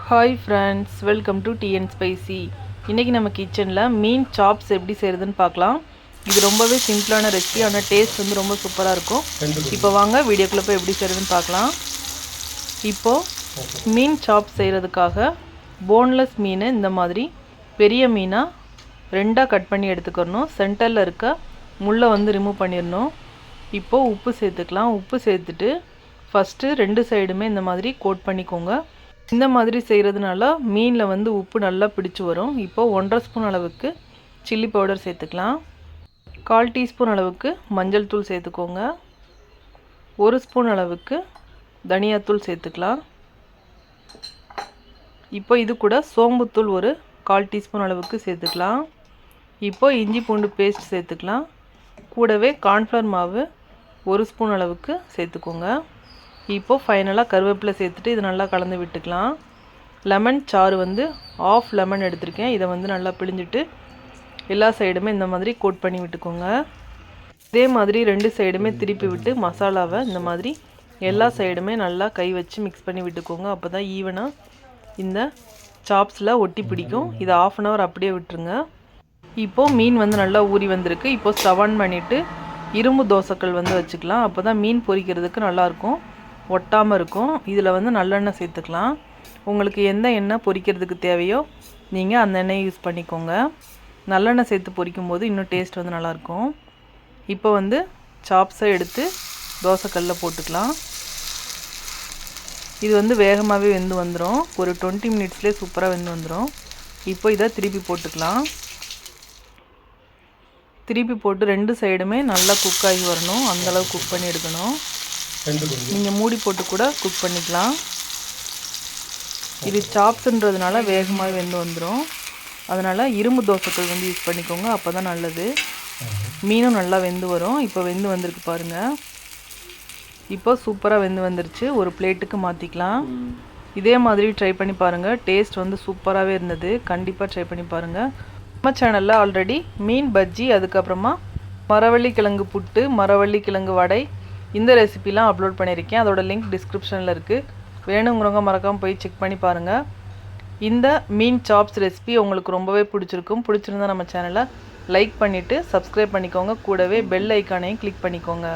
Hi friends, welcome to tea and spicy. இன்றைக்கி நம்ம கிச்சனில் மீன் சாப்ஸ் எப்படி செய்கிறதுன்னு பார்க்கலாம். இது ரொம்பவே சிம்பிளான ரெசிபி, ஆனால் டேஸ்ட் வந்து ரொம்ப சூப்பராக இருக்கும். இப்போ வாங்க வீடியோக்குள்ளே போய் எப்படி செய்கிறதுன்னு பார்க்கலாம். இப்போது மீன் சாப்ஸ் செய்கிறதுக்காக போன்லெஸ் மீனை இந்த மாதிரி பெரிய மீனாக ரெண்டாக கட் பண்ணி எடுத்துக்கிறணும். சென்டரில் இருக்க முள்ளை வந்து ரிமூவ் பண்ணிடணும். இப்போது உப்பு சேர்த்துக்கலாம். உப்பு சேர்த்துட்டு ஃபஸ்ட்டு ரெண்டு சைடுமே இந்த மாதிரி கோட் பண்ணிக்கோங்க. இந்த மாதிரி செய்கிறதுனால மீனில் வந்து உப்பு நல்லா பிடிச்சி வரும். இப்போது 1.5 ஸ்பூன் அளவுக்கு சில்லி பவுடர் சேர்த்துக்கலாம். 1/4 டீஸ்பூன் அளவுக்கு மஞ்சள் தூள் சேர்த்துக்கோங்க. 1 ஸ்பூன் அளவுக்கு தனியாத்தூள் சேர்த்துக்கலாம். இப்போ இது கூட சோம்புத்தூள் ஒரு 1/4 டீஸ்பூன் அளவுக்கு சேர்த்துக்கலாம். இப்போ இஞ்சி பூண்டு பேஸ்ட் சேர்த்துக்கலாம். கூடவே கார்ன்ஃப்ளவர் மாவு 1 ஸ்பூன் அளவுக்கு சேர்த்துக்கோங்க. இப்போது ஃபைனலாக கருவேப்பிலை சேர்த்துட்டு இது நல்லா கலந்து விட்டுக்கலாம். லெமன் சாறு வந்து 1/2 லெமன் எடுத்திருக்கேன். இதை வந்து நல்லா பிழிஞ்சிட்டு எல்லா சைடுமே இந்த மாதிரி கோட் பண்ணி விட்டுக்கோங்க. இதே மாதிரி ரெண்டு சைடுமே திருப்பி விட்டு மசாலாவை இந்த மாதிரி எல்லா சைடுமே நல்லா கை வச்சு மிக்ஸ் பண்ணி விட்டுக்கோங்க. அப்போ தான் ஈவனாக இந்த சாப்ஸில் ஒட்டி பிடிக்கும். இதை 1/2 அன் ஹவர் அப்படியே விட்டுருங்க. இப்போது மீன் வந்து நல்லா ஊறி வந்திருக்கு. இப்போது ஸ்டவ் ஆன் பண்ணிவிட்டு இரும்பு தோசைக்கல் வந்து வச்சுக்கலாம். அப்போ தான் மீன் பொரிக்கிறதுக்கு நல்லாயிருக்கும், ஒட்டாமல் இருக்கும். இதில் வந்து நல்லெண்ணெய் சேர்த்துக்கலாம். உங்களுக்கு எந்த எண்ணெய் பொரிக்கிறதுக்கு தேவையோ நீங்கள் அந்த எண்ணெயை யூஸ் பண்ணிக்கோங்க. நல்லெண்ணெய் சேர்த்து பொரிக்கும் போது இன்னும் டேஸ்ட் வந்து நல்லாயிருக்கும். இப்போ வந்து சாப்ஸை எடுத்து தோசைக்கல்லில் போட்டுக்கலாம். இது வந்து வேகமாகவே வெந்து வந்துடும். ஒரு 20 மினிட்ஸ்லேயே சூப்பராக வெந்து வந்துடும். இப்போ இதை திருப்பி போட்டுக்கலாம். திருப்பி போட்டு ரெண்டு சைடுமே நல்லா குக் ஆகி வரணும். அந்தளவு குக் பண்ணி எடுக்கணும். நீங்கள் மூடி போட்டு கூட குக் பண்ணிக்கலாம். இது சாப்ஸ்ன்றதுனால வேகமாக வெந்து வந்துடும். அதனால் இரும்பு தோசைக்கல் வந்து யூஸ் பண்ணிக்கோங்க, அப்போ தான் நல்லது. மீனும் நல்லா வெந்து வரும். இப்போ வெந்து வந்திருக்கு பாருங்கள். இப்போ சூப்பராக வெந்து வந்துருச்சு. ஒரு பிளேட்டுக்கு மாற்றிக்கலாம். இதே மாதிரி ட்ரை பண்ணி பாருங்கள். டேஸ்ட் வந்து சூப்பராகவே இருந்தது. கண்டிப்பாக ட்ரை பண்ணி பாருங்கள். நம்ம சேனலில் ஆல்ரெடி மீன் பஜ்ஜி, அதுக்கப்புறமா மரவள்ளி கிழங்கு புட்டு, மரவள்ளி கிழங்கு வடை, இந்த ரெசிபிலாம் அப்லோட் பண்ணியிருக்கேன். அதோட லிங்க் டிஸ்கிரிப்ஷனில் இருக்குது. வேணுங்கிறவங்க மறக்காமல் போய் செக் பண்ணி பாருங்கள். இந்த மீன் சாப்ஸ் ரெசிபி உங்களுக்கு ரொம்பவே பிடிச்சிருக்கும். பிடிச்சிருந்தா நம்ம சேனலை லைக் பண்ணிவிட்டு சப்ஸ்கிரைப் பண்ணிக்கோங்க. கூடவே பெல் ஐக்கானையும் கிளிக் பண்ணிக்கோங்க.